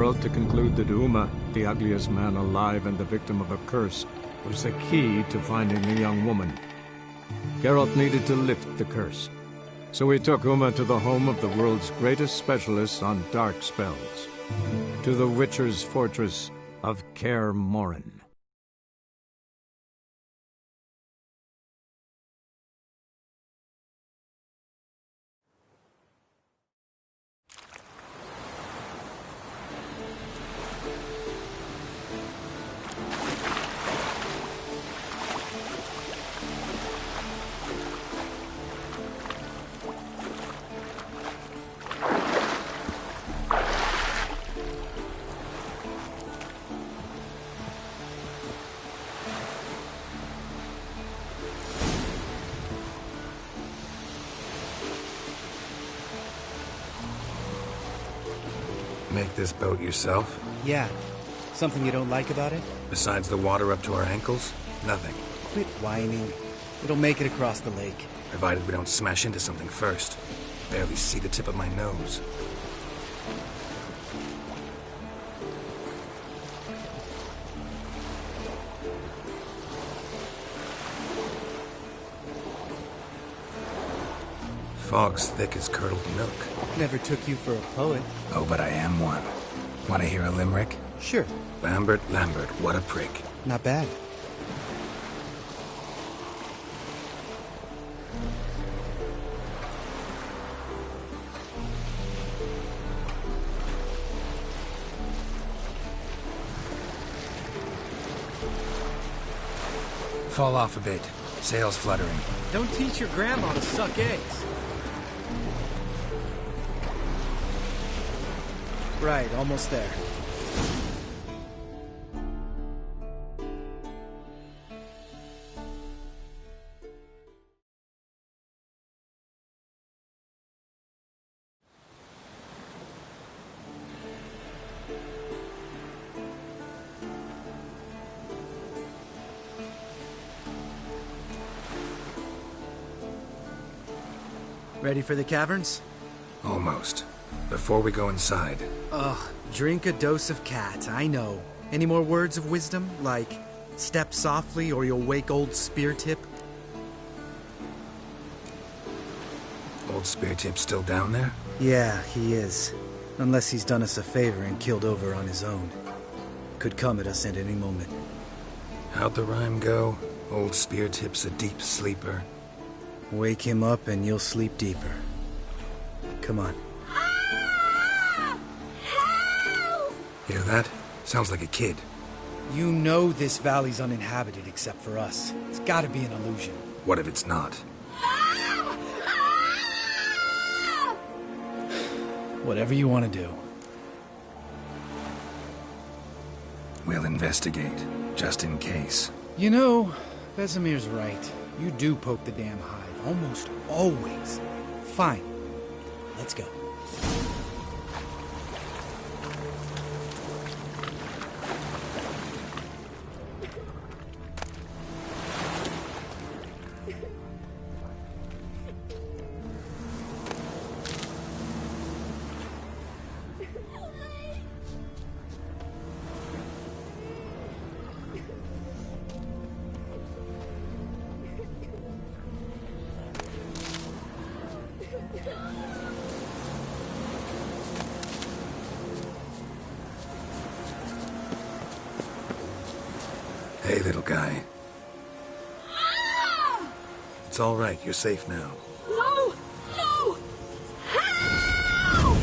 To conclude that Uma, the ugliest man alive and the victim of a curse, was the key to finding the young woman. Geralt needed to lift the curse, so he took Uma to the home of the world's greatest specialist on dark spells, to the Witcher's fortress of Kaer Morhen. Make this boat yourself? Yeah. Something you don't like about it? Besides the water up to our ankles? Nothing. Quit whining. It'll make it across the lake. Provided we don't smash into something first. Barely see the tip of my nose. Fog's thick as curdled milk. Never took you for a poet. Oh, but I am one. Want to hear a limerick? Sure. Lambert, Lambert, what a prick. Not bad. Fall off a bit. Sails fluttering. Don't teach your grandma to suck eggs. Right, almost there. Ready for the caverns? Almost. Before we go inside. Ugh, drink a dose of cat, I know. Any more words of wisdom? Like, step softly or you'll wake old Speartip? Old Speartip still down there? Yeah, he is. Unless he's done us a favor and killed over on his own. Could come at us at any moment. How'd the rhyme go? Old Speartip's a deep sleeper. Wake him up and you'll sleep deeper. Come on. Hear that? Sounds like a kid. You know this valley's uninhabited except for us. It's gotta be an illusion. What if it's not? Whatever you want to do. We'll investigate, just in case. You know, Vesemir's right. You do poke the damn hive, almost always. Fine. Let's go. Hey, little guy. It's all right. You're safe now. No! No! Help!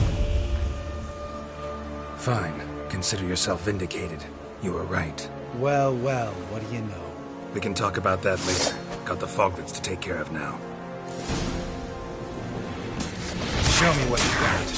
Fine. Consider yourself vindicated. You were right. Well, well, what do you know? We can talk about that later. Got the foglets to take care of now. Show me what you got.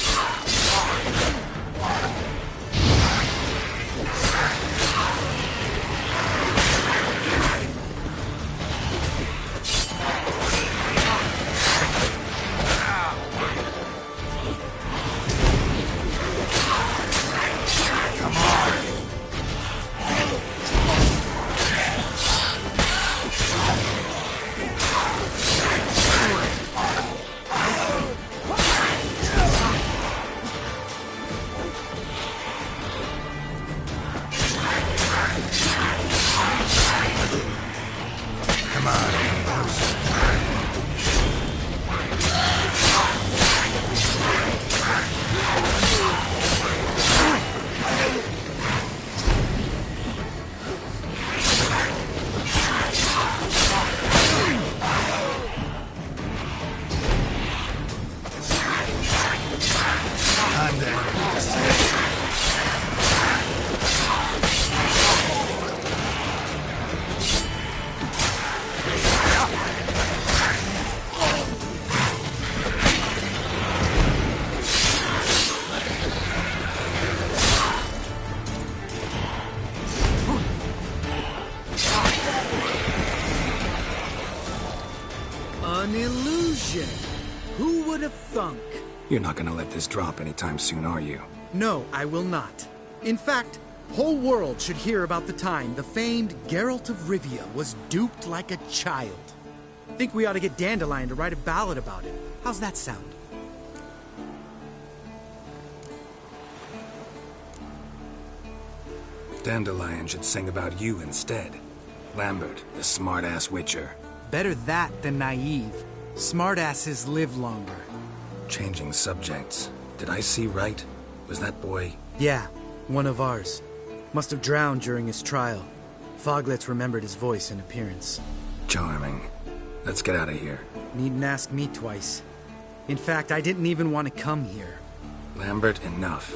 An illusion! Who would have thunk? You're not gonna let this drop anytime soon, are you? No, I will not. In fact, whole world should hear about the time the famed Geralt of Rivia was duped like a child. Think we ought to get Dandelion to write a ballad about it. How's that sound? Dandelion should sing about you instead. Lambert, the smart-ass witcher. Better that than naive. Smartasses live longer. Changing subjects. Did I see right? Was that boy... Yeah, one of ours. Must have drowned during his trial. Foglets remembered his voice and appearance. Charming. Let's get out of here. Needn't ask me twice. In fact, I didn't even want to come here. Lambert, enough.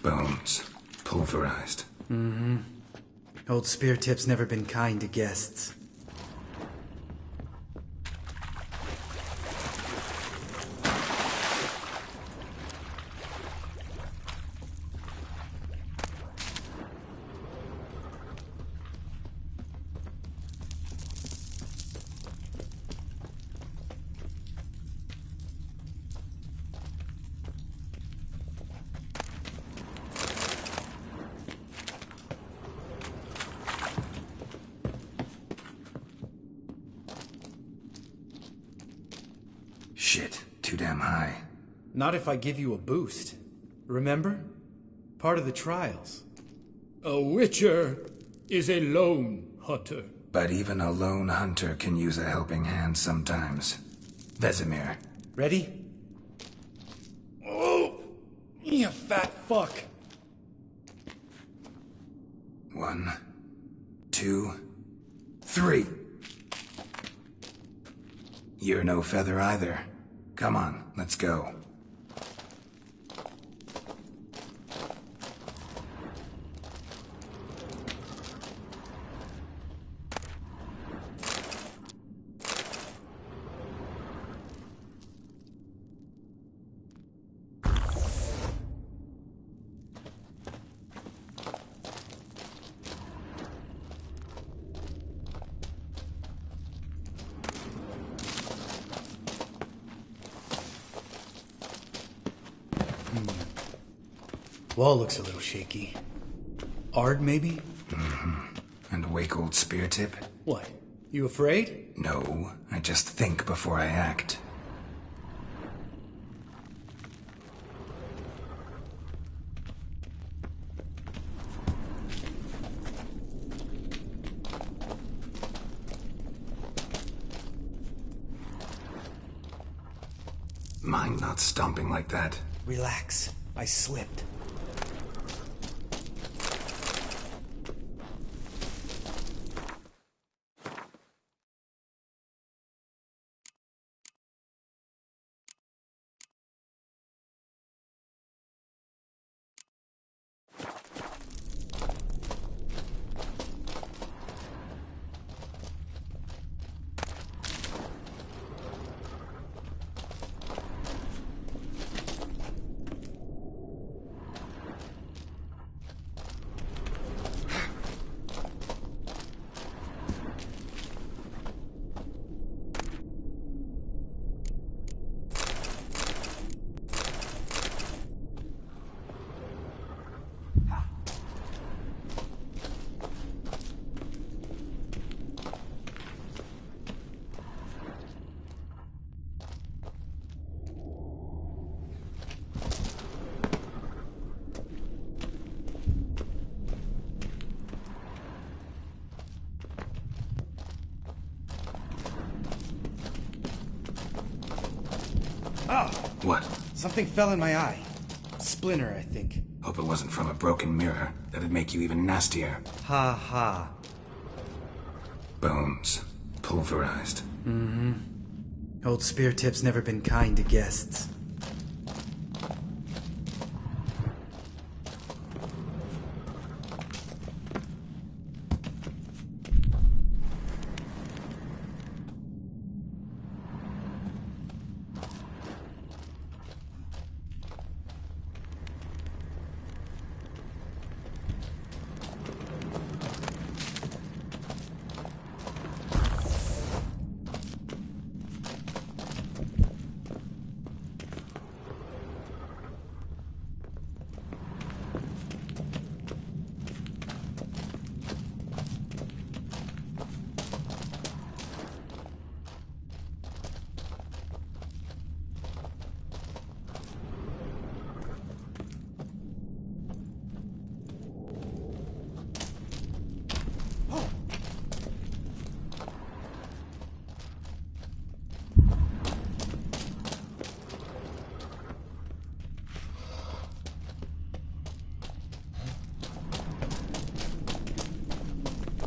Bones. Pulverized. Mm-hmm. Old Speartip's never been kind to guests. Shit, too damn high. Not if I give you a boost. Remember? Part of the trials. A witcher is a lone hunter. But even a lone hunter can use a helping hand sometimes. Vesemir. Ready? Oh, you fat fuck. 1, 2, 3. You're no feather either. Come on, let's go. Wall looks a little shaky. Ard, maybe? Mm-hmm. And wake old Speartip? What? You afraid? No, I just think before I act. Mind not stomping like that. Relax. I slipped. What? Something fell in my eye. Splinter, I think. Hope it wasn't from a broken mirror. That'd make you even nastier. Ha ha. Bones. Pulverized. Old Spear Tip's never been kind to guests.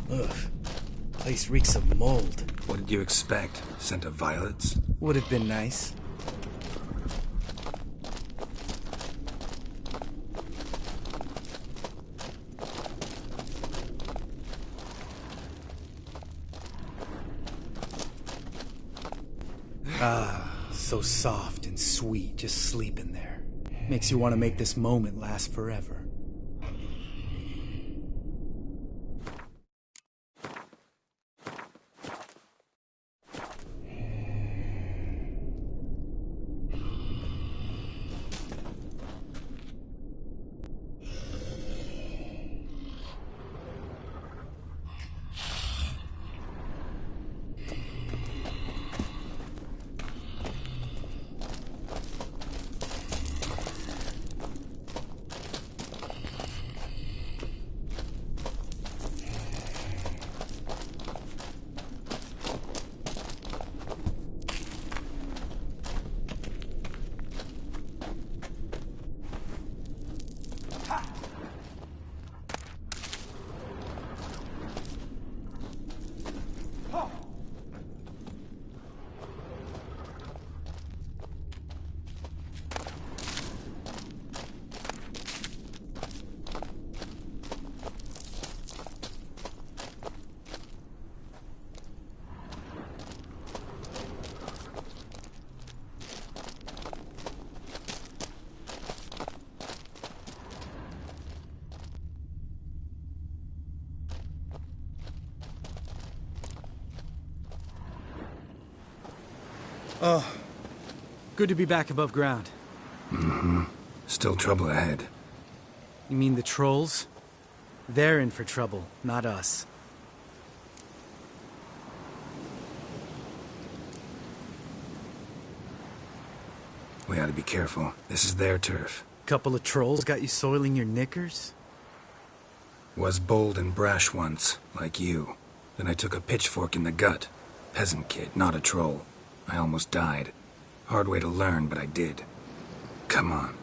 Ugh. Place reeks of mold. What did you expect? Scent of violets? Would have been nice. Ah, so soft and sweet just sleeping there. Makes you want to make this moment last forever. Oh, good to be back above ground. Still trouble ahead. You mean the trolls? They're in for trouble, not us. We ought to be careful. This is their turf. Couple of trolls got you soiling your knickers? Was bold and brash once, like you. Then I took a pitchfork in the gut. Peasant kid, not a troll. I almost died. Hard way to learn, but I did. Come on.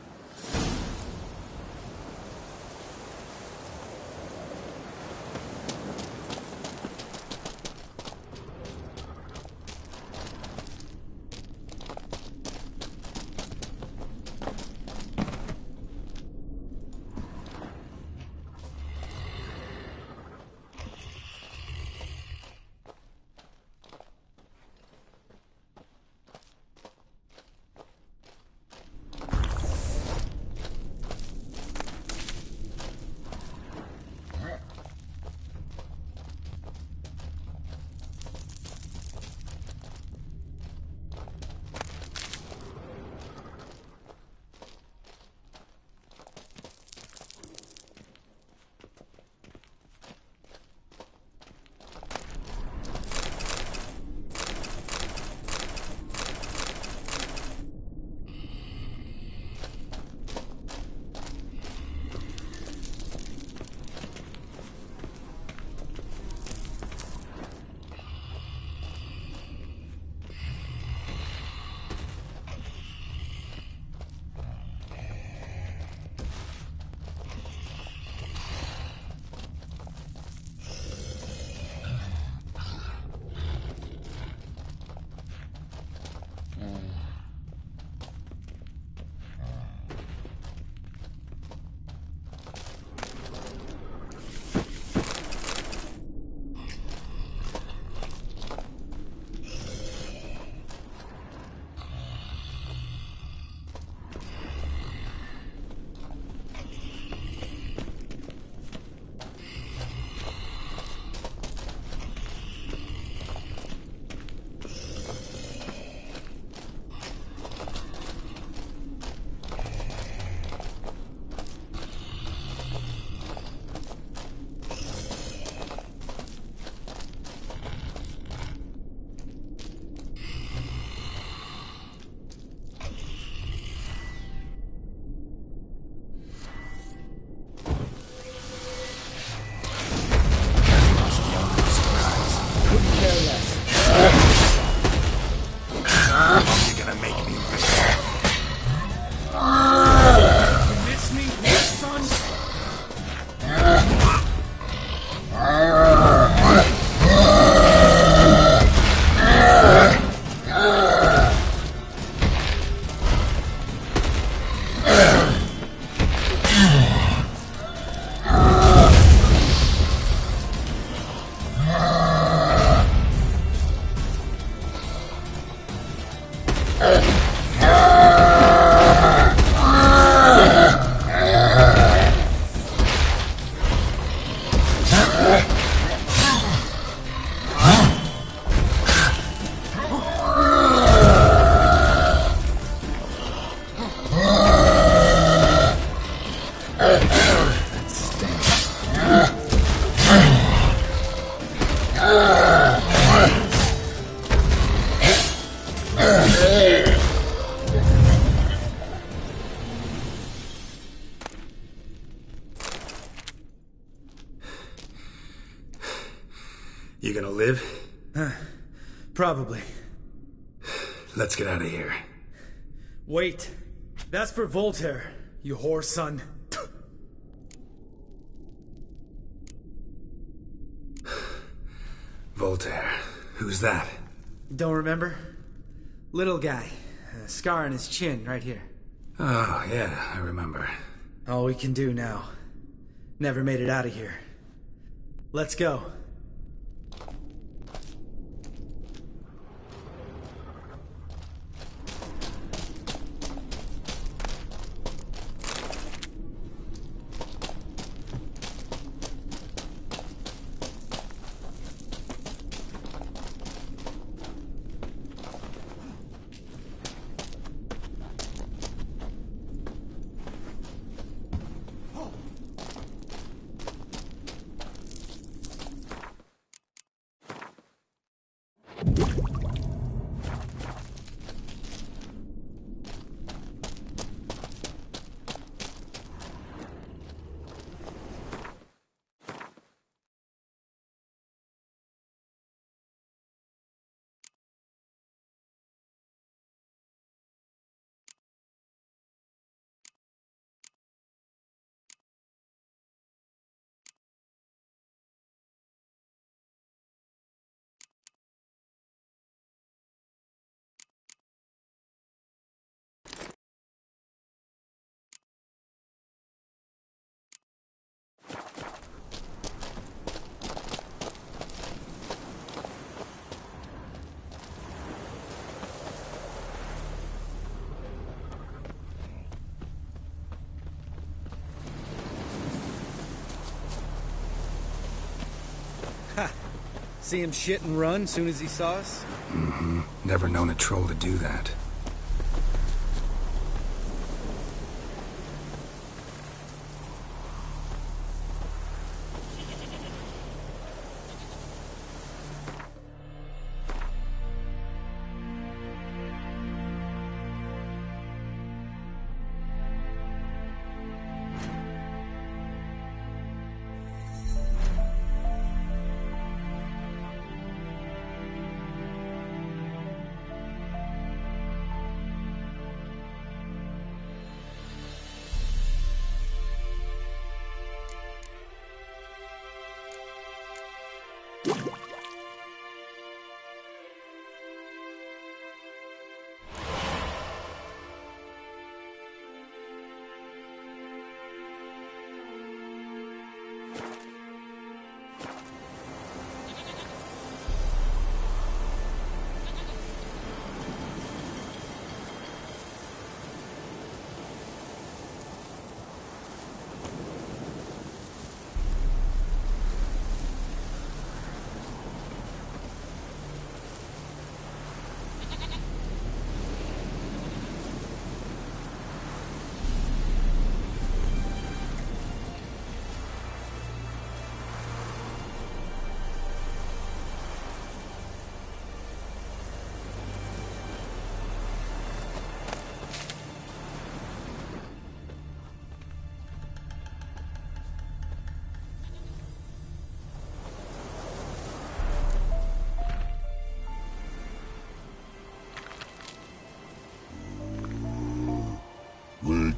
You gonna live? Probably. Let's get out of here. Wait. That's for Voltaire, you whore son. Voltaire. Who's that? Don't remember? Little guy. A scar on his chin, right here. Oh, yeah, I remember. All we can do now. Never made it out of here. Let's go. See him shit and run soon as he saw us? Mm-hmm. Never known a troll to do that.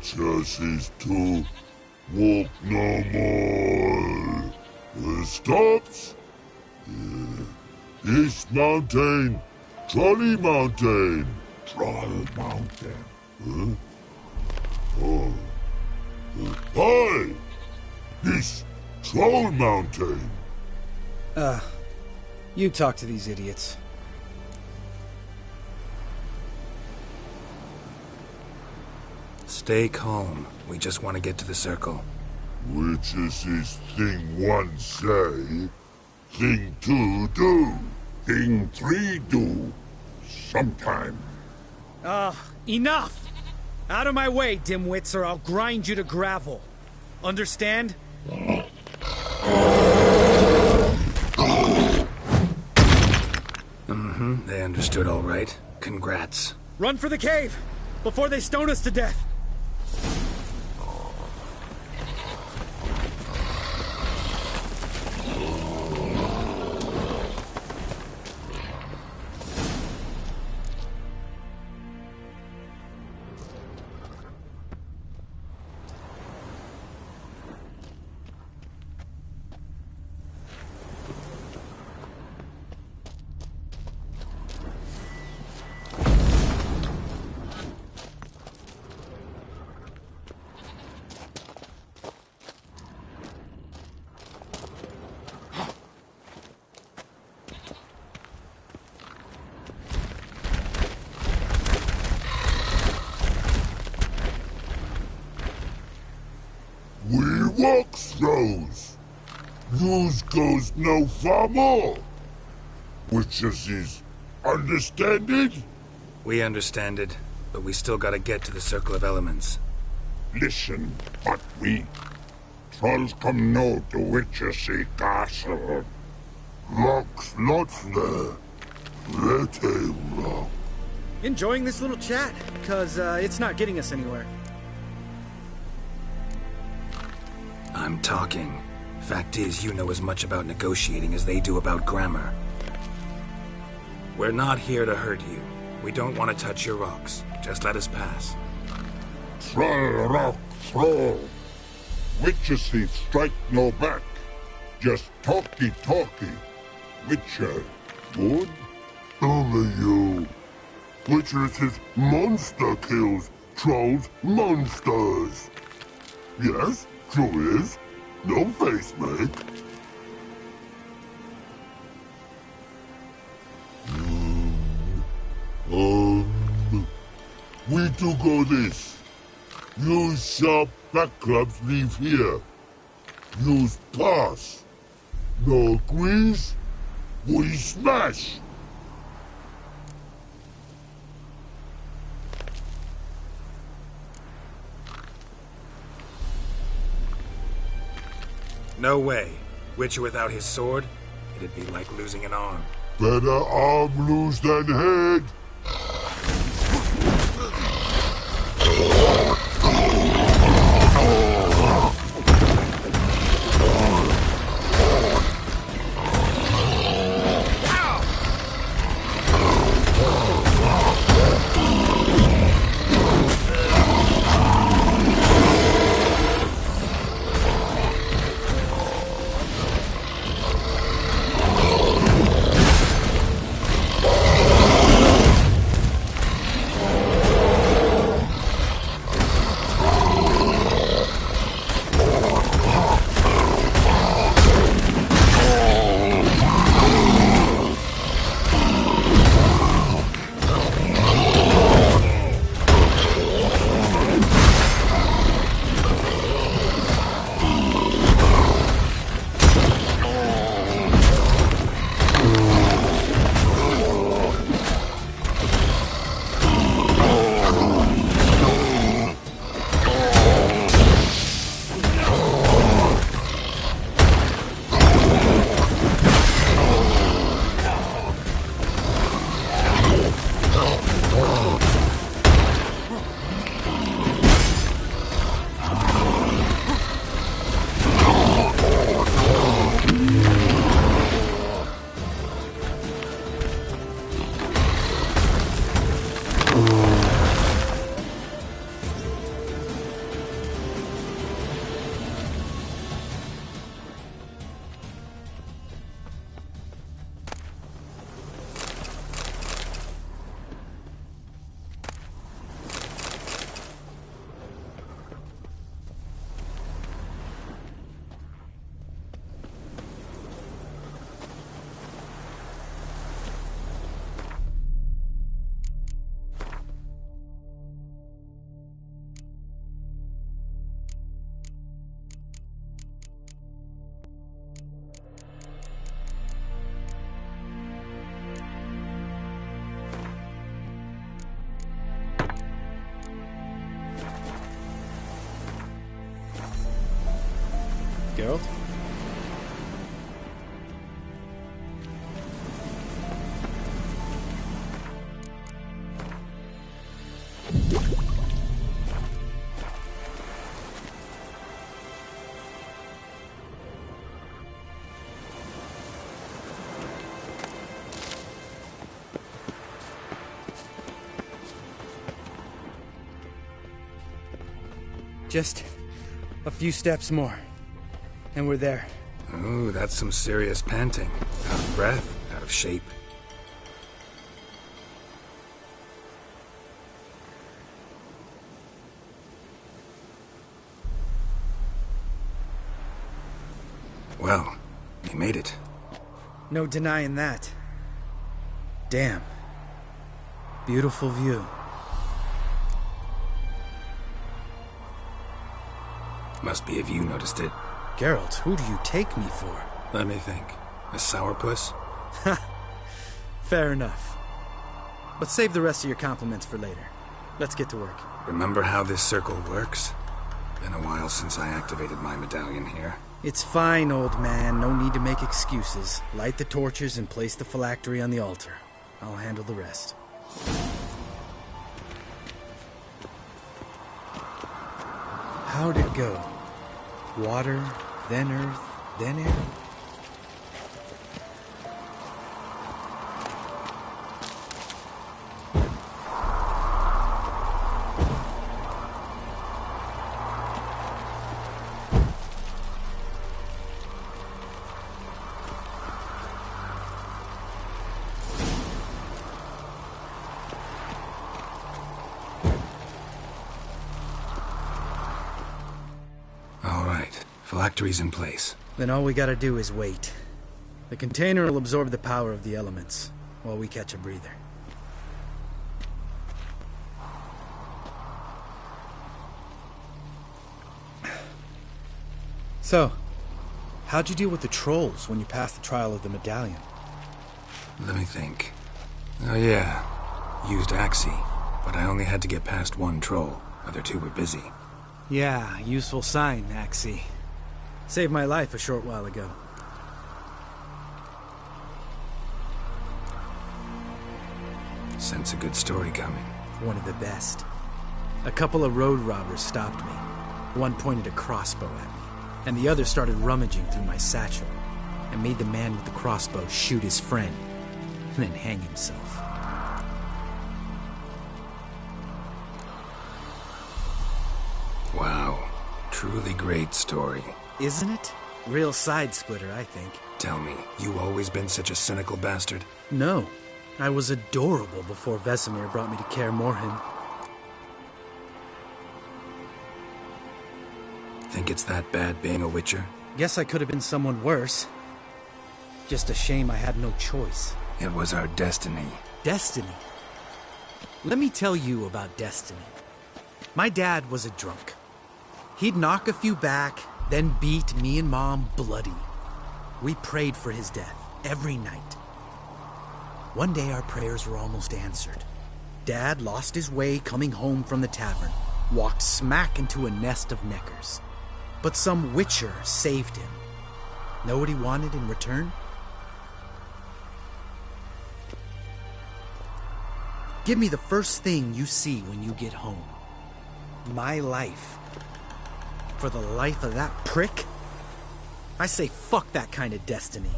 Chances to walk no more. Stops? East Mountain, Trolley Mountain. Troll Mountain. Huh? Oh. Hi! This Troll Mountain. You talk to these idiots. Stay calm. We just want to get to the circle. Which is this thing one say, thing two do, thing three do, sometime. Enough! Out of my way, dimwits, or I'll grind you to gravel. Understand? They understood all right. Congrats. Run for the cave! Before they stone us to death! We walk throws. News goes no far more. Witches is understand it? We understand it, but we still gotta get to the Circle of Elements. Listen, but we trolls come no to Witches castle. Locks lots there. Let him rock. Enjoying this little chat, cause it's not getting us anywhere. I'm talking. Fact is, you know as much about negotiating as they do about grammar. We're not here to hurt you. We don't want to touch your rocks. Just let us pass. Troll rock throw. Witches strike no back. Just talky. Witcher, good? Only you. Witches monster kills. Trolls monsters. Yes, true is. No face make. We do go this. Use sharp back clubs leave here. Use pass. No agrees? We smash. No way. Witcher without his sword? It'd be like losing an arm. Better arm lose than head. Geralt? Just a few steps more, and we're there. Ooh, that's some serious panting. Out of breath, out of shape. Well, you made it. No denying that. Damn. Beautiful view. Must be if you noticed it. Geralt, who do you take me for? Let me think. A sourpuss? Fair enough. But save the rest of your compliments for later. Let's get to work. Remember how this circle works? Been a while since I activated my medallion here. It's fine, old man. No need to make excuses. Light the torches and place the phylactery on the altar. I'll handle the rest. How'd it go? Water, then earth, then air? Phylactery's in place. Then all we gotta do is wait. The container will absorb the power of the elements, while we catch a breather. So, how'd you deal with the trolls when you passed the trial of the medallion? Let me think. Oh yeah, used Axii, but I only had to get past one troll. Other two were busy. Yeah, useful sign, Axii. Saved my life a short while ago. Sense a good story coming. One of the best. A couple of road robbers stopped me. One pointed a crossbow at me, and the other started rummaging through my satchel, and made the man with the crossbow shoot his friend, and then hang himself. Wow. Truly great story. Isn't it? Real side-splitter, I think. Tell me, you always been such a cynical bastard? No. I was adorable before Vesemir brought me to Kaer Morhen. Think it's that bad being a Witcher? Guess I could have been someone worse. Just a shame I had no choice. It was our destiny. Destiny? Let me tell you about destiny. My dad was a drunk. He'd knock a few back, then beat me and Mom bloody. We prayed for his death every night. One day our prayers were almost answered. Dad lost his way coming home from the tavern, walked smack into a nest of neckers. But some Witcher saved him. Know what he wanted in return? Give me the first thing you see when you get home. My life. For the life of that prick? I say fuck that kind of destiny.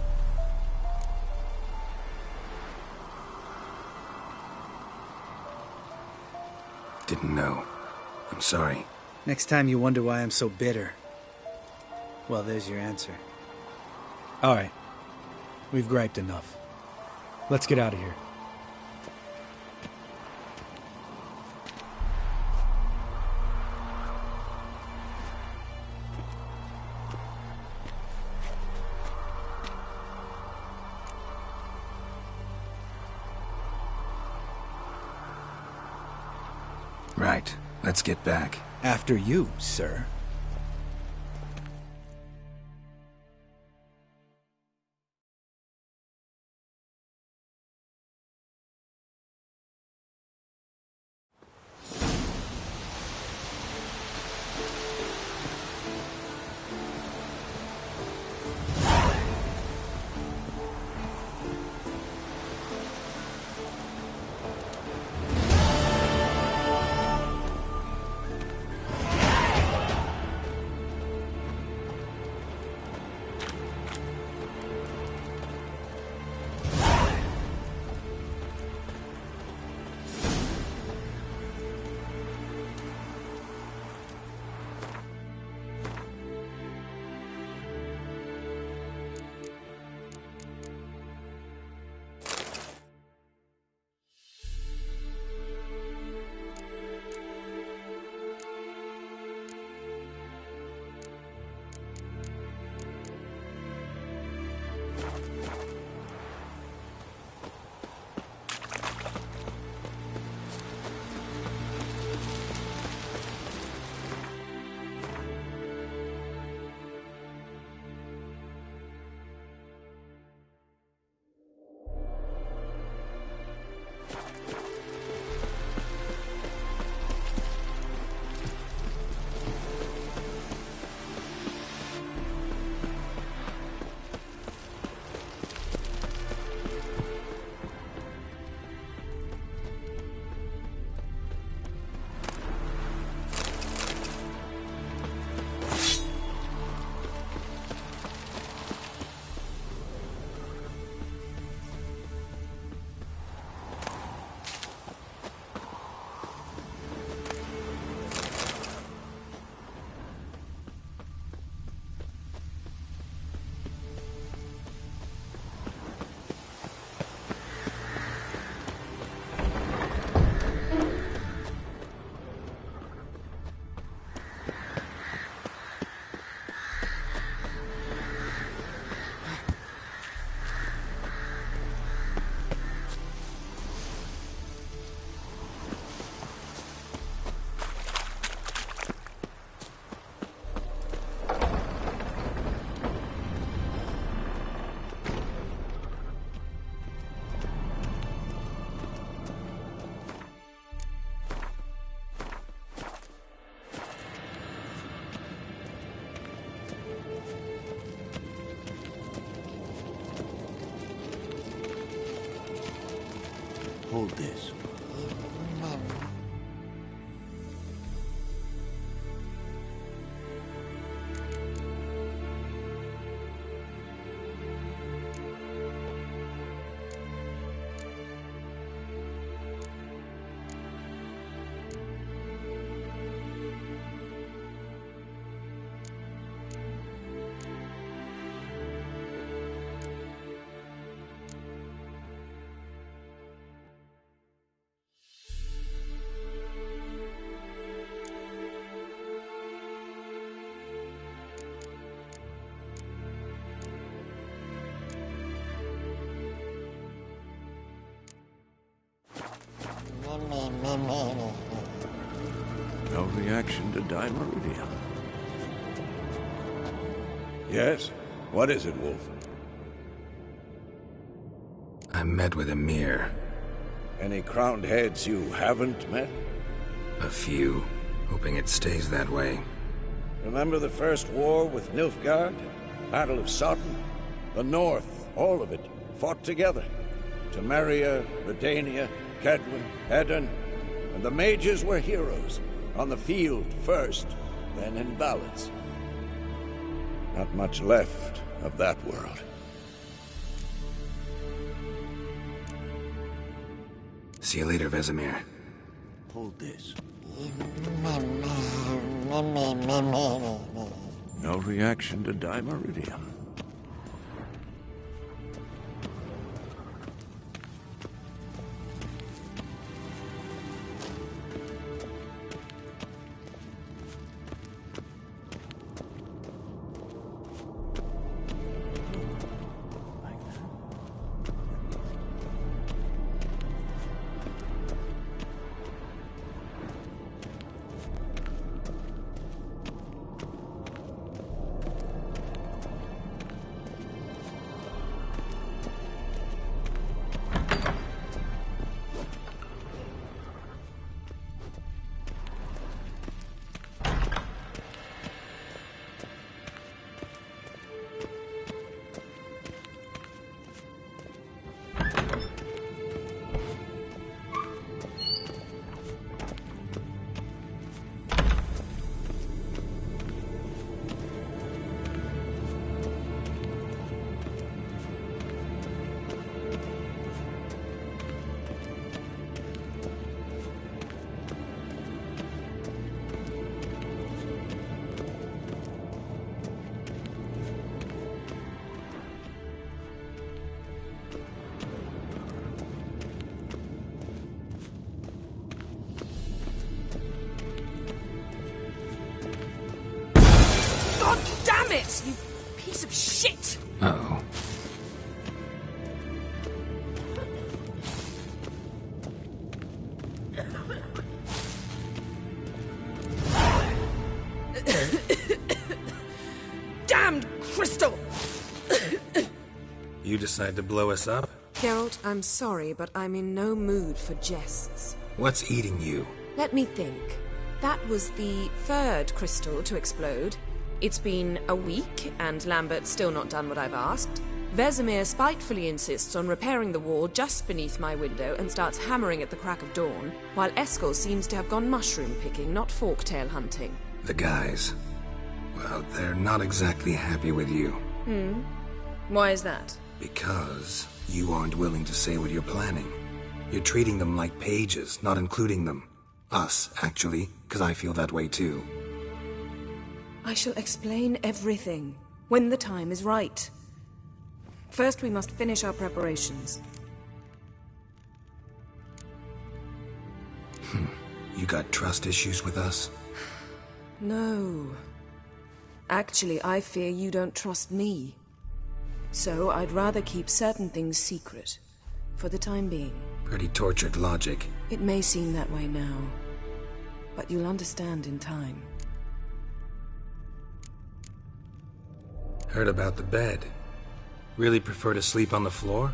Didn't know. I'm sorry. Next time you wonder why I'm so bitter, well, there's your answer. All right. We've griped enough. Let's get out of here. Right. Let's get back. After you, sir. Hold this. No reaction to Dimeridium. Yes? What is it, Wolf? I met with Emir. Any crowned heads you haven't met? A few. Hoping it stays that way. Remember the first war with Nilfgaard? Battle of Sodden? The North, all of it, fought together. Temeria, Redania, Kedwen, Edirn, and the mages were heroes. On the field first, then in ballads. Not much left of that world. See you later, Vesemir. Hold this. No reaction to Dimeridium. God damn it, you piece of shit! Uh-oh. Damned crystal! You decide to blow us up? Geralt, I'm sorry, but I'm in no mood for jests. What's eating you? Let me think. That was the third crystal to explode. It's been a week, and Lambert's still not done what I've asked. Vesemir spitefully insists on repairing the wall just beneath my window and starts hammering at the crack of dawn, while Eskel seems to have gone mushroom picking, not forktail hunting. The guys. Well, they're not exactly happy with you. Why is that? Because you aren't willing to say what you're planning. You're treating them like pages, not including them. Us, actually, because I feel that way too. I shall explain everything when the time is right. First, we must finish our preparations. You got trust issues with us? No. Actually, I fear you don't trust me. So I'd rather keep certain things secret, for the time being. Pretty tortured logic. It may seem that way now, but you'll understand in time. Heard about the bed. Really prefer to sleep on the floor?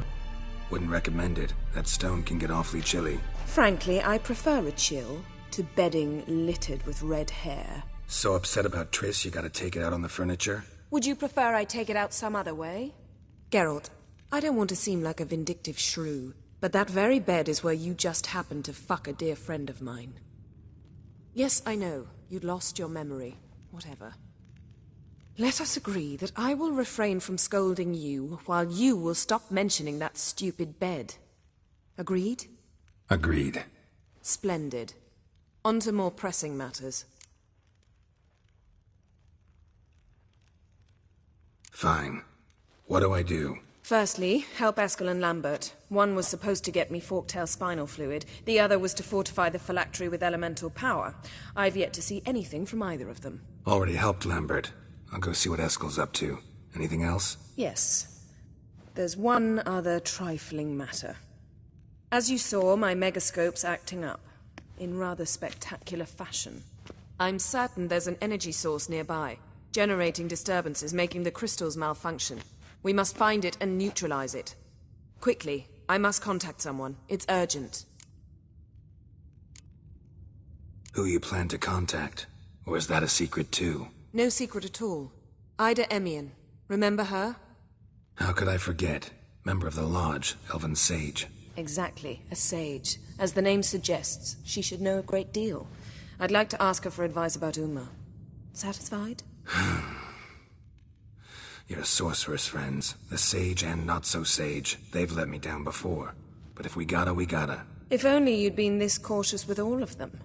Wouldn't recommend it. That stone can get awfully chilly. Frankly, I prefer a chill to bedding littered with red hair. So upset about Triss you gotta take it out on the furniture? Would you prefer I take it out some other way? Geralt, I don't want to seem like a vindictive shrew, But that very bed is where you just happened to fuck a dear friend of mine. Yes, I know. You'd lost your memory. Whatever. Let us agree that I will refrain from scolding you, while you will stop mentioning that stupid bed. Agreed? Agreed. Splendid. On to more pressing matters. Fine. What do I do? Firstly, help Eskel and Lambert. One was supposed to get me forktail spinal fluid, the other was to fortify the phylactery with elemental power. I've yet to see anything from either of them. Already helped Lambert. I'll go see what Eskel's up to. Anything else? Yes. There's one other trifling matter. As you saw, my megascope's acting up. In rather spectacular fashion. I'm certain there's an energy source nearby, generating disturbances, making the crystals malfunction. We must find it and neutralize it. Quickly, I must contact someone. It's urgent. Who you plan to contact? Or is that a secret too? No secret at all. Ida Emian. Remember her? How could I forget? Member of the Lodge, Elven Sage. Exactly, a sage. As the name suggests, she should know a great deal. I'd like to ask her for advice about Uma. Satisfied? Your sorceress friends, the sage and not-so-sage, they've let me down before. But if we gotta, we gotta. If only you'd been this cautious with all of them.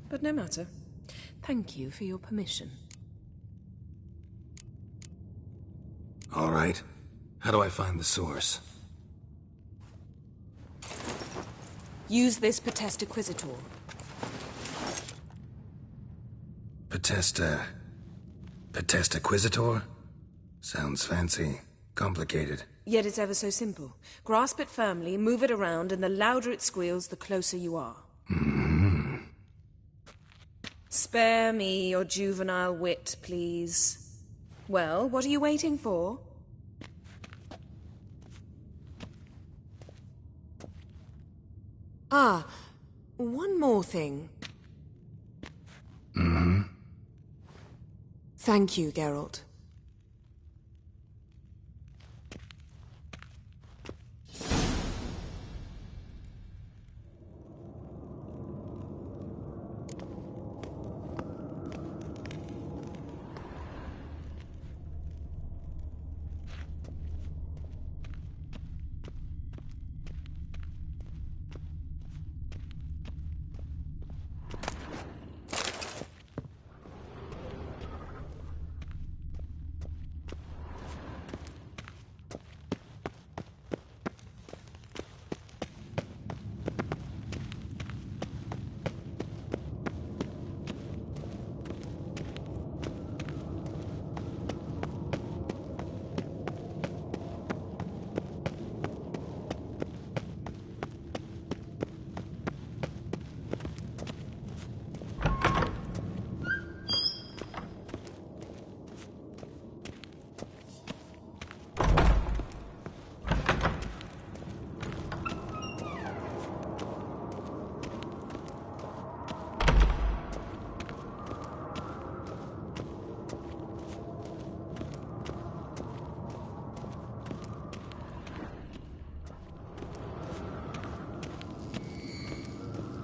But no matter. Thank you for your permission. All right. How do I find the source? Use this Potesta Quisitor. Potesta Quisitor? Sounds fancy. Complicated. Yet it's ever so simple. Grasp it firmly, move it around, and the louder it squeals, the closer you are. Mm-hmm. Spare me your juvenile wit, please. Well, what are you waiting for? Ah, one more thing. Mm-hmm. Thank you, Geralt.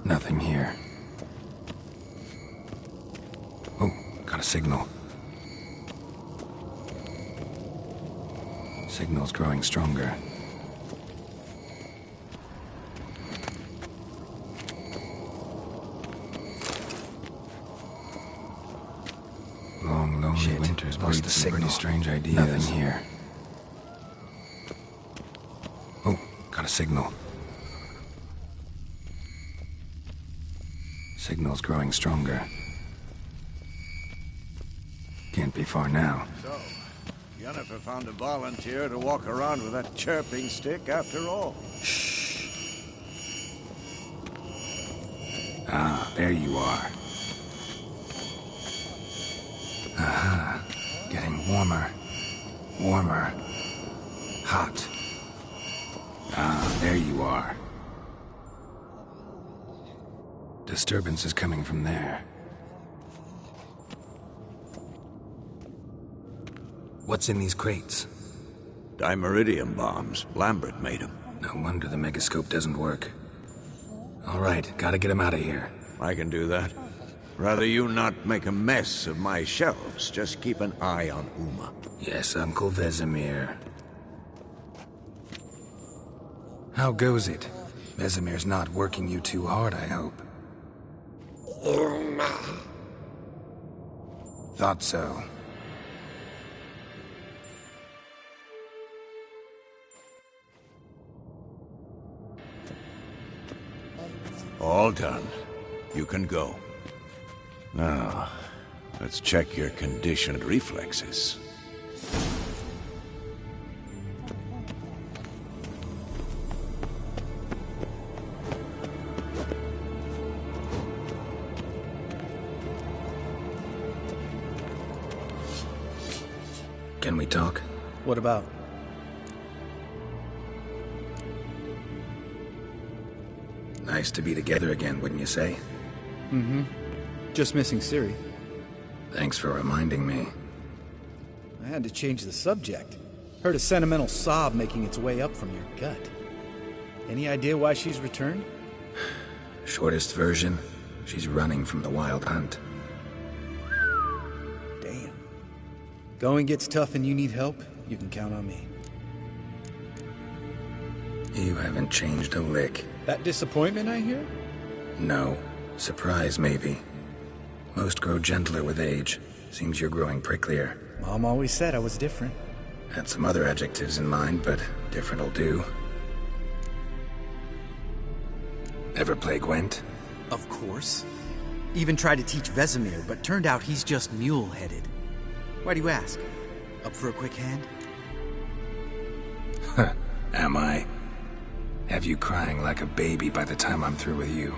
Nothing here. Oh, got a signal. Signal's growing stronger. Long, lonely winters breed some pretty strange ideas. Nothing here. Oh, got a signal. Signal's growing stronger. Can't be far now. So, Yennefer found a volunteer to walk around with that chirping stick after all. Shh. Ah, there you are. Aha. Getting warmer. Warmer. Hot. Ah, there you are. Disturbance is coming from there. What's in these crates? Dimeridium bombs. Lambert made them. No wonder the megascope doesn't work. All right, gotta get him out of here. I can do that. Rather you not make a mess of my shelves. Just keep an eye on Uma. Yes, Uncle Vesemir. How goes it? Vesemir's not working you too hard, I hope. Thought so. All done. You can go. Now, let's check your conditioned reflexes. Can we talk? What about? Nice to be together again, wouldn't you say? Mm-hmm. Just missing Ciri. Thanks for reminding me. I had to change the subject. Heard a sentimental sob making its way up from your gut. Any idea why she's returned? Shortest version, she's running from the Wild Hunt. Damn. Going gets tough and you need help, you can count on me. You haven't changed a lick. That disappointment I hear? No. Surprise, maybe. Most grow gentler with age. Seems you're growing pricklier. Mom always said I was different. Had some other adjectives in mind, but different'll do. Ever play Gwent? Of course. Even tried to teach Vesemir, but turned out he's just mule-headed. Why do you ask? Up for a quick hand? Huh, am I? Have you crying like a baby by the time I'm through with you.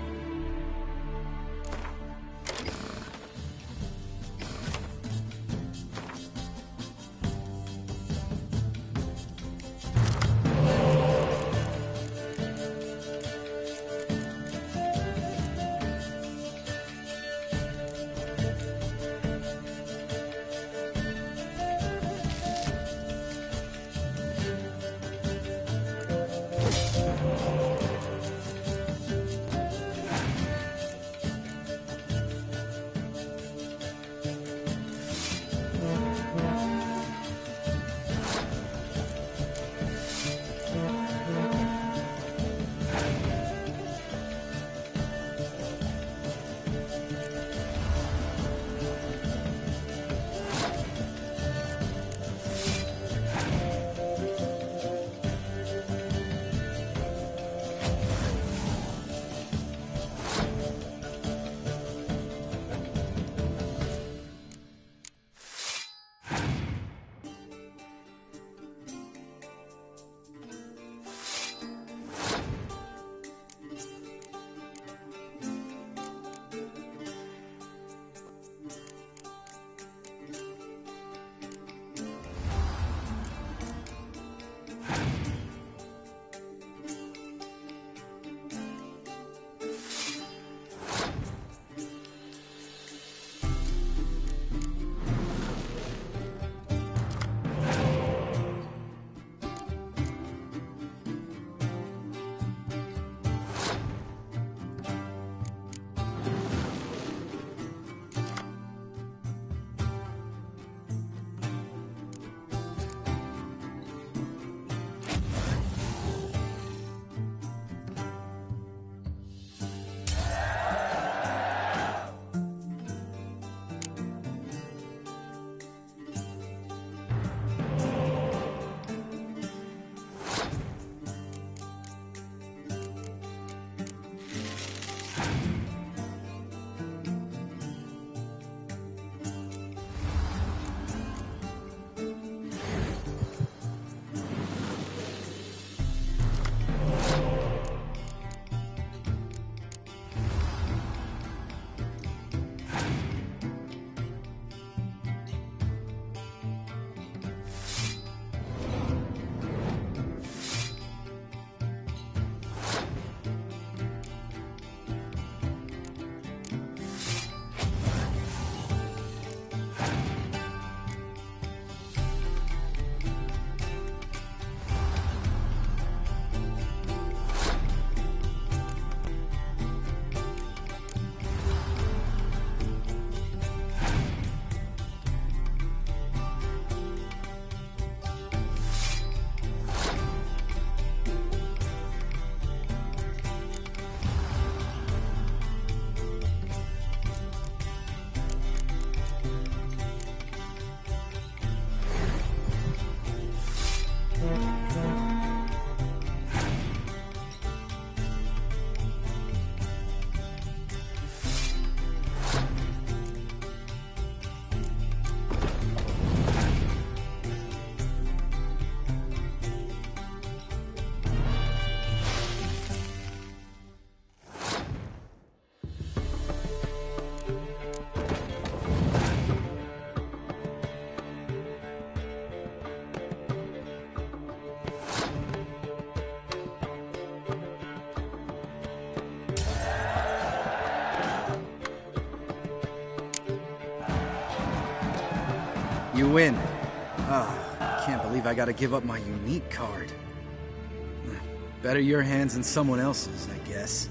win. I can't believe I gotta give up my unique card. Better your hands than someone else's, I guess.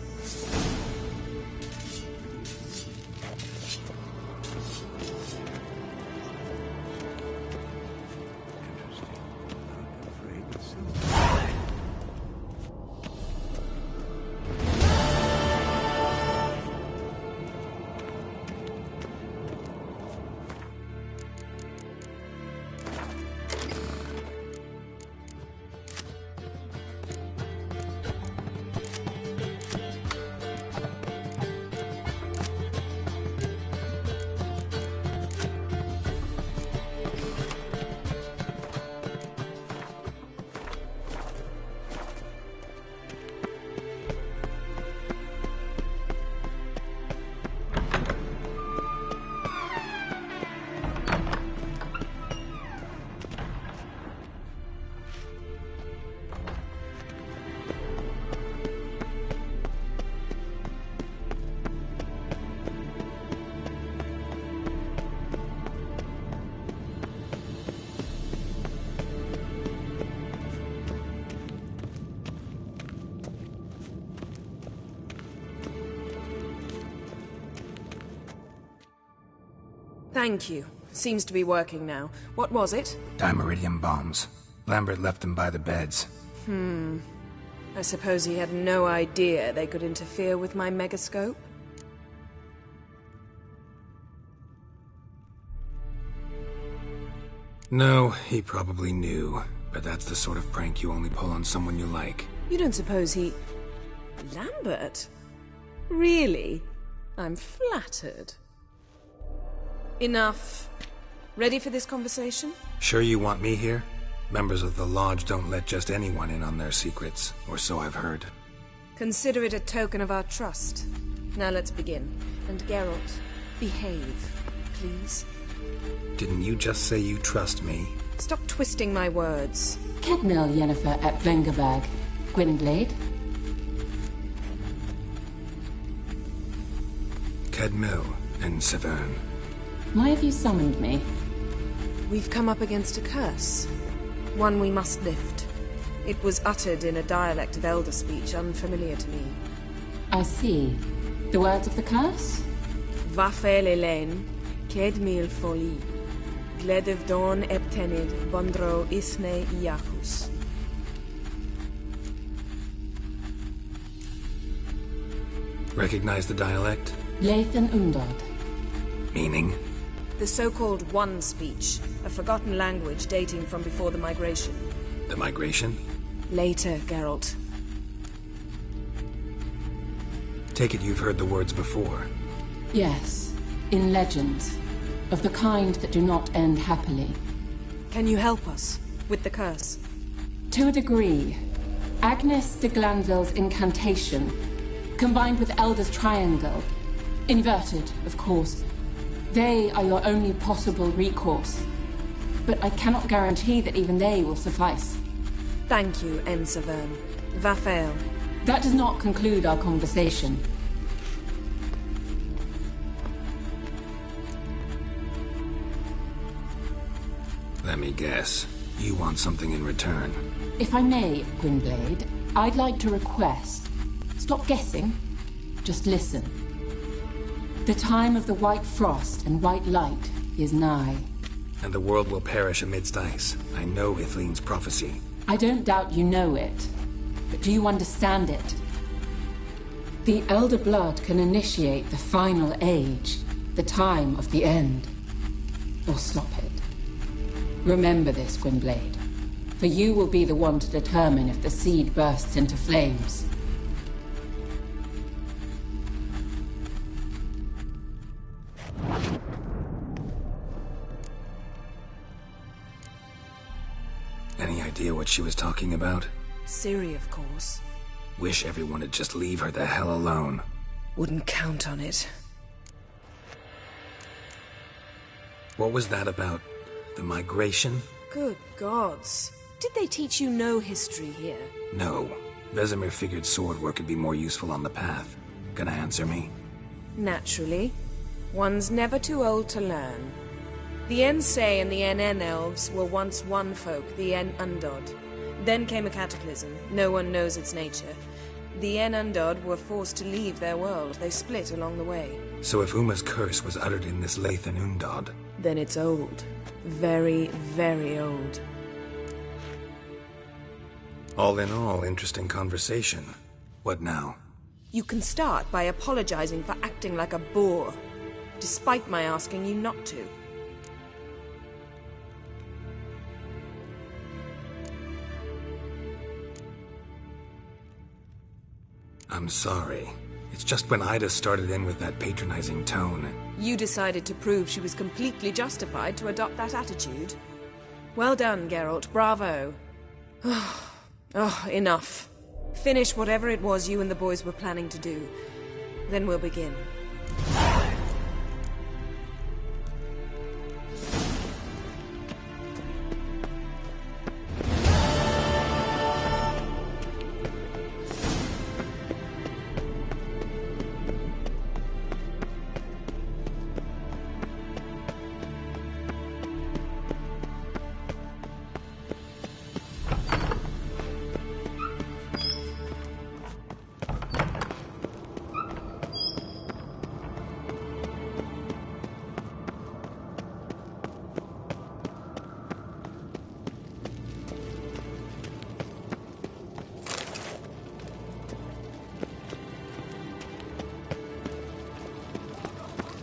Thank you. Seems to be working now. What was it? Dimeridium bombs. Lambert left them by the beds. I suppose he had no idea they could interfere with my megascope? No, he probably knew. But that's the sort of prank you only pull on someone you like. You don't suppose he... Lambert? Really? I'm flattered. Enough. Ready for this conversation? Sure you want me here? Members of the Lodge don't let just anyone in on their secrets, or so I've heard. Consider it a token of our trust. Now let's begin. And Geralt, behave, please. Didn't you just say you trust me? Stop twisting my words. Kedmil Yennefer at Vengerberg. Gwynblade. Kedmil and Severn. Why have you summoned me? We've come up against a curse. One we must lift. It was uttered in a dialect of Elder speech unfamiliar to me. I see. The words of the curse? Vafel Elaine, Kedmil Foli, Gledev Dawn Eptenid, Bondro Isne Iacus. Recognize the dialect? Lathan Undod. Meaning? The so-called One speech, a forgotten language dating from before the migration. The migration? Later, Geralt. Take it you've heard the words before. Yes, in legends. Of the kind that do not end happily. Can you help us with the curse? To a degree. Agnes de Glanville's incantation, combined with Elder's triangle, inverted, of course. They are your only possible recourse. But I cannot guarantee that even they will suffice. Thank you, En Severn. Vafel. That does not conclude our conversation. Let me guess. You want something in return. If I may, Gwynblade, I'd like to request. Stop guessing. Just listen. The time of the white frost and white light is nigh. And the world will perish amidst ice. I know Ithleen's prophecy. I don't doubt you know it. But do you understand it? The Elder Blood can initiate the final age, the time of the end. Or stop it. Remember this, Gwynblade. For you will be the one to determine if the seed bursts into flames. Any idea what she was talking about? Ciri, of course. Wish everyone would just leave her the hell alone. Wouldn't count on it. What was that about? The migration? Good gods. Did they teach you no history here? No. Vesemir figured sword work could be more useful on the path. Gonna answer me? Naturally. One's never too old to learn. The Ensei and the NN elves were once one folk, the En Undod. Then came a cataclysm. No one knows its nature. The En Undod were forced to leave their world. They split along the way. So if Uma's curse was uttered in this Lathan Undod... Then it's old. Very, very old. All in all, interesting conversation. What now? You can start by apologizing for acting like a boor, despite my asking you not to. I'm sorry. It's just when Ida started in with that patronizing tone. You decided to prove she was completely justified to adopt that attitude. Well done, Geralt. Bravo. Oh, enough. Finish whatever it was you and the boys were planning to do. Then we'll begin.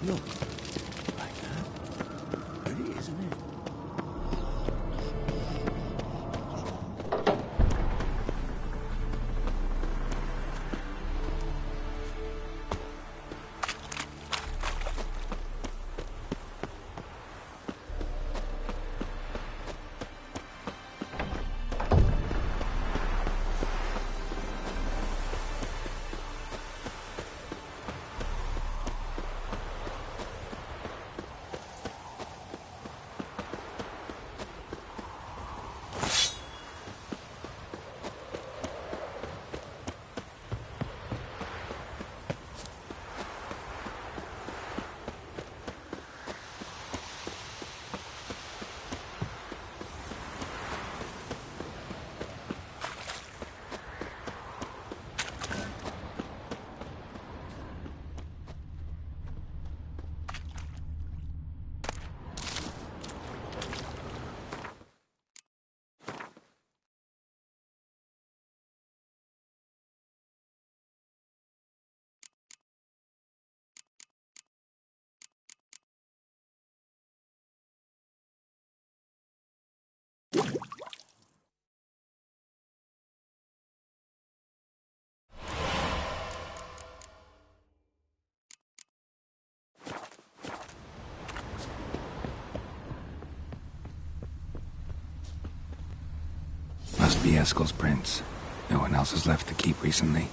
Look, like that. Pretty, isn't it? Must be Eskel's prints. No one else has left the keep recently.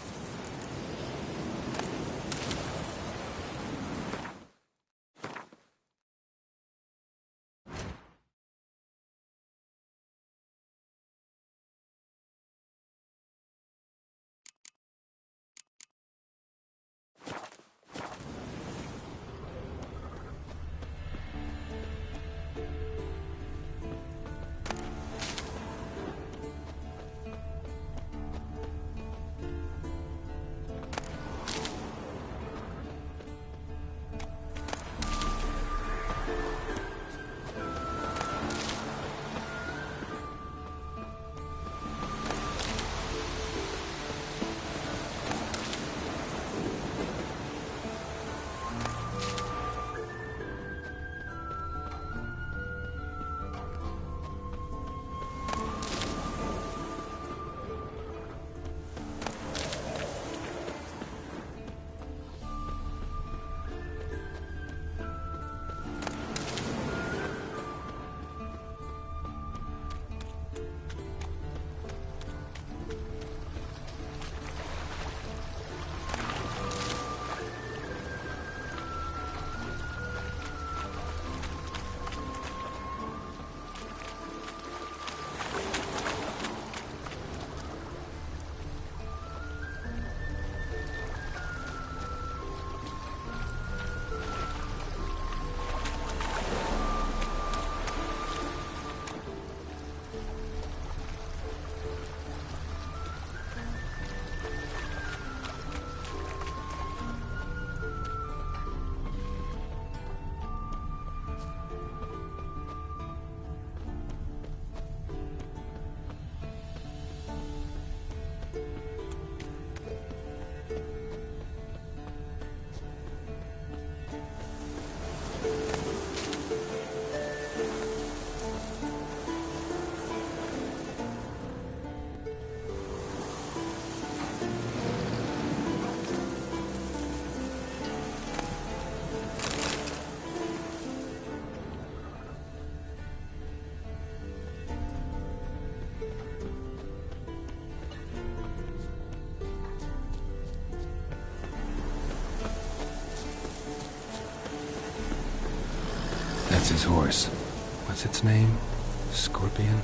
his horse. What's its name? Scorpion?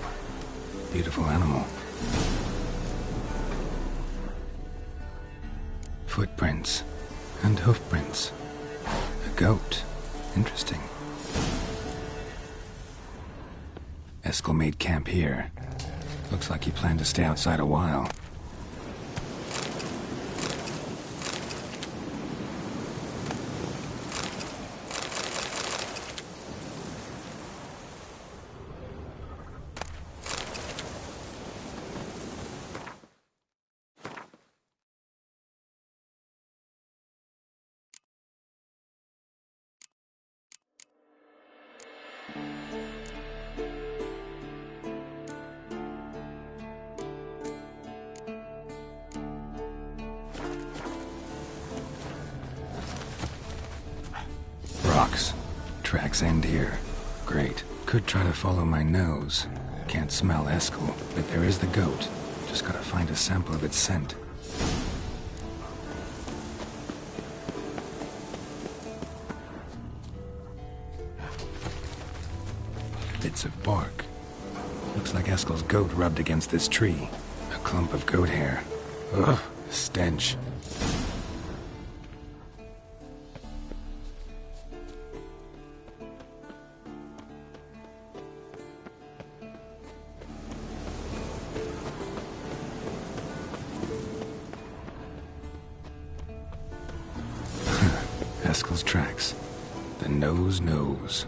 Beautiful animal. Footprints. And hoofprints. A goat. Interesting. Eskel made camp here. Looks like he planned to stay outside a while. Rocks. Tracks end here. Great. Could try to follow my nose. Can't smell Eskel, but there is the goat. Just gotta find a sample of its scent. Bits of bark. Looks like Eskel's goat rubbed against this tree. A clump of goat hair. Ugh, stench. Eskel's tracks. The nose knows.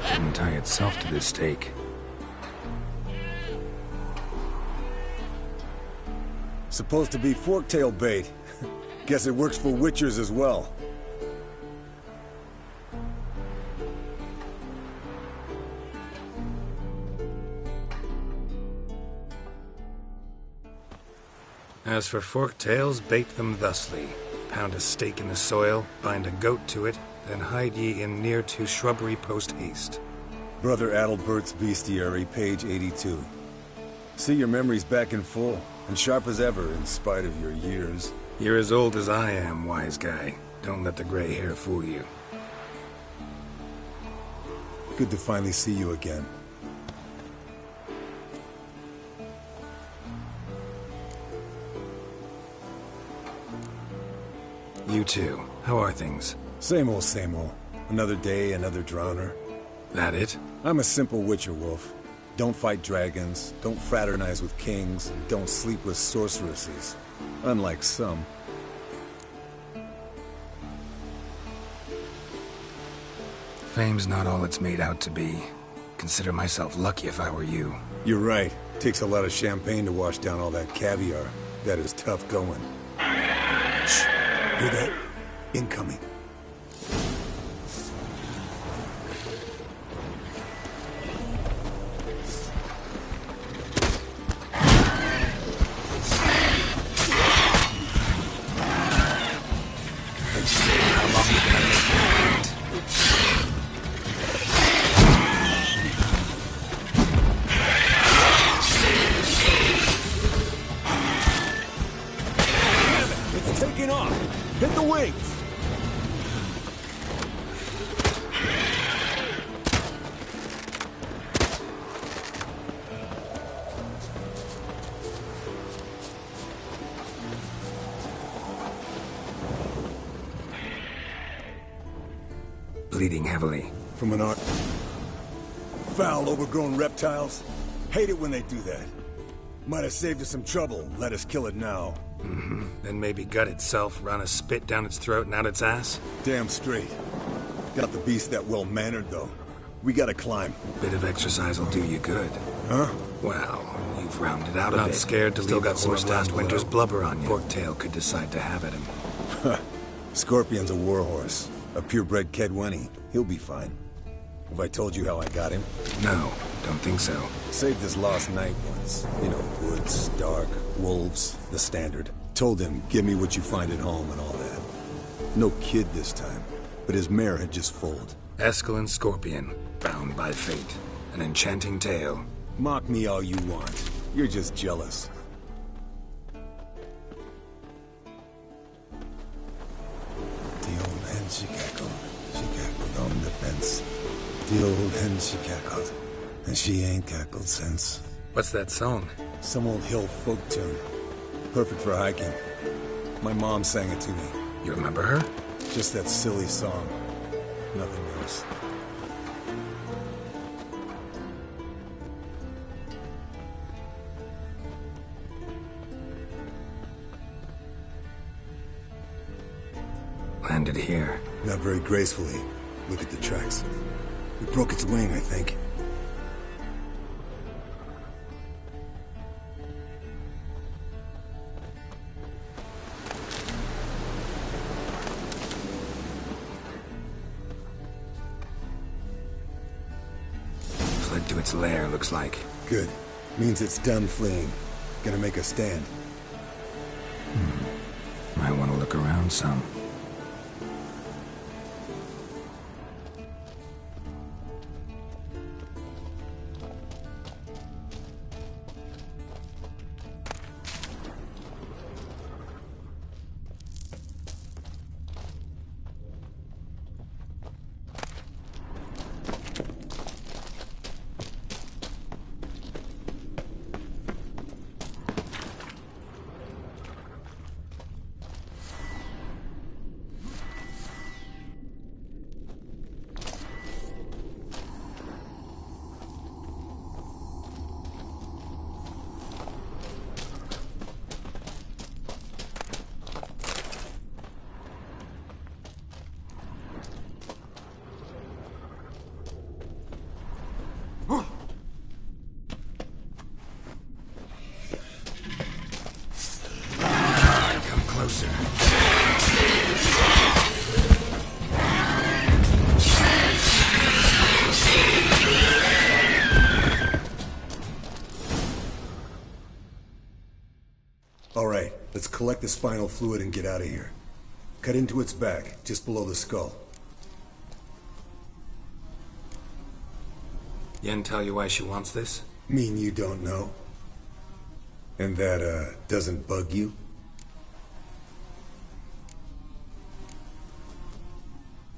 Didn't tie itself to this stake. Supposed to be forktail bait. Guess it works for witchers as well. As for forktails, bait them thusly. Pound a stake in the soil, bind a goat to it, then hide ye in near to shrubbery post haste. Brother Adalbert's Bestiary, page 82. See, your memory's back in full, and sharp as ever, in spite of your years. You're as old as I am, wise guy. Don't let the gray hair fool you. Good to finally see you again. You too. How are things? Same old, same old. Another day, another drowner. That it? I'm a simple witcher, Wolf. Don't fight dragons, don't fraternize with kings, and don't sleep with sorceresses. Unlike some. Fame's not all it's made out to be. Consider myself lucky if I were you. You're right. Takes a lot of champagne to wash down all that caviar. That is tough going. Shh. Hear that? Incoming. It's taking off! Hit the wings! Bleeding heavily. From an arc. Foul, overgrown reptiles. Hate it when they do that. Might have saved us some trouble. Let us kill it now. Mm-hmm. Then maybe gut itself, run a spit down its throat and out its ass? Damn straight. Got the beast that well-mannered, though. We gotta climb. Bit of exercise'll do you good. Huh? Well, you've rounded out a bit. Not scared to Still leave got the some of horse last down winter's below. blubber on you. Forktail could decide to have at him. Scorpion's a warhorse. A purebred Kedwenny. He'll be fine. Have I told you how I got him? No, don't think so. Saved his lost night once. You know, woods, dark, wolves, the standard. Told him, give me what you find at home and all that. No kid this time, but his mare had just foaled. Eskel and Scorpion, bound by fate. An enchanting tale. Mock me all you want. You're just jealous. she cackled. She cackled on the fence. The old hen she cackled. And she ain't cackled since. What's that song? Some old hill folk tune. Perfect for hiking. My mom sang it to me. You remember her? Just that silly song. Nothing else. Landed here. Not very gracefully. Look at the tracks. We broke its wing, I think. Fled to its lair, looks like. Good. Means it's done fleeing. Gonna make a stand. Might want to look around some. Come closer. All right, let's collect the spinal fluid and get out of here. Cut into its back, just below the skull. Yen tell you why she wants this? Mean you don't know? And that, doesn't bug you?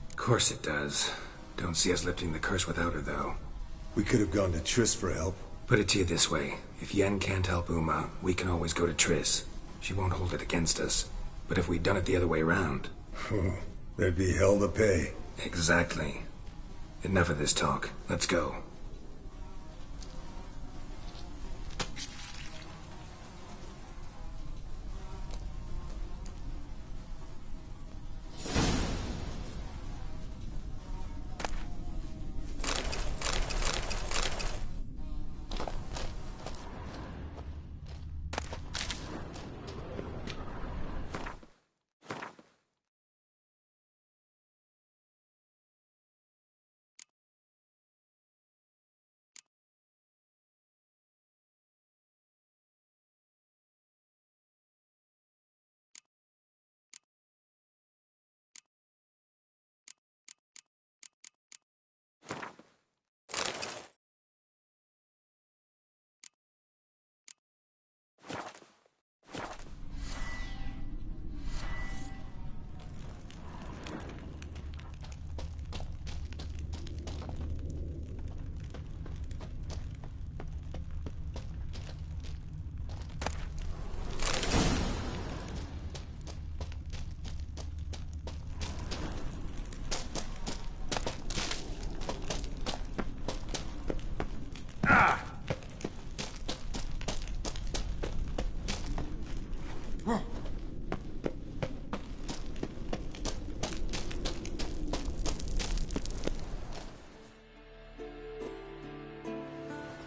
Of course it does. Don't see us lifting the curse without her, though. We could have gone to Triss for help. Put it to you this way. If Yen can't help Uma, we can always go to Triss. She won't hold it against us. But if we'd done it the other way around... There'd be hell to pay. Exactly. Enough of this talk. Let's go.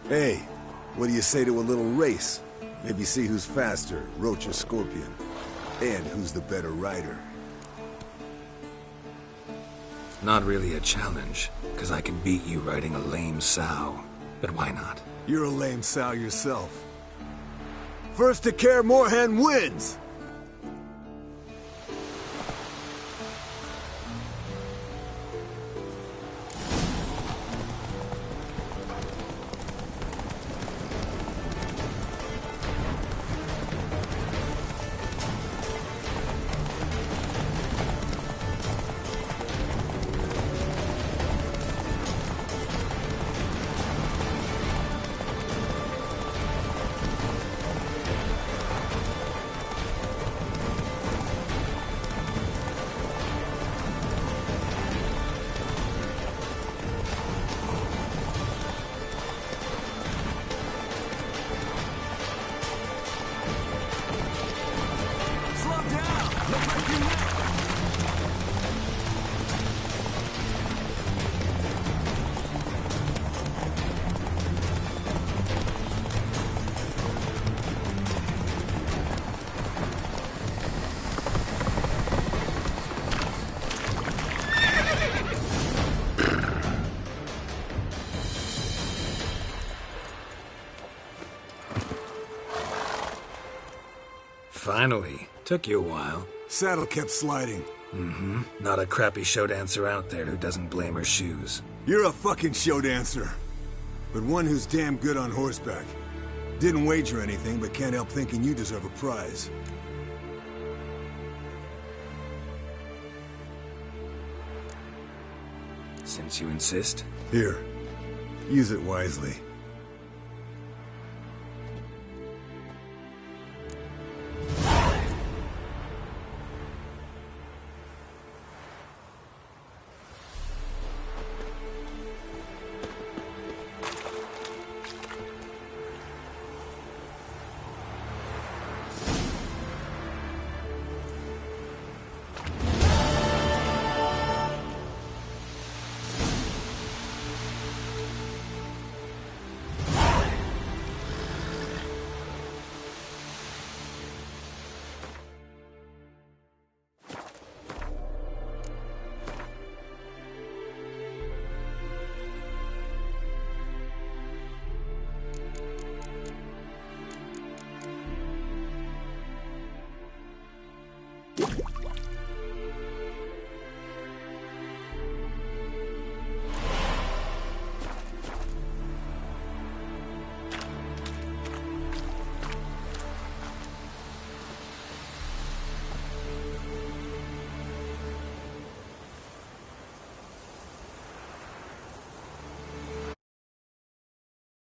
Hey, what do you say to a little race? Maybe see who's faster, Roach or Scorpion. And who's the better rider. Not really a challenge, because I can beat you riding a lame sow. But why not? You're a lame sow yourself. First to Kaer Morhen wins! Finally. Took you a while. Saddle kept sliding. Mm-hmm. Not a crappy show dancer out there who doesn't blame her shoes. You're a fucking show dancer. But one who's damn good on horseback. Didn't wager anything, but can't help thinking you deserve a prize. Since you insist. Here. Use it wisely.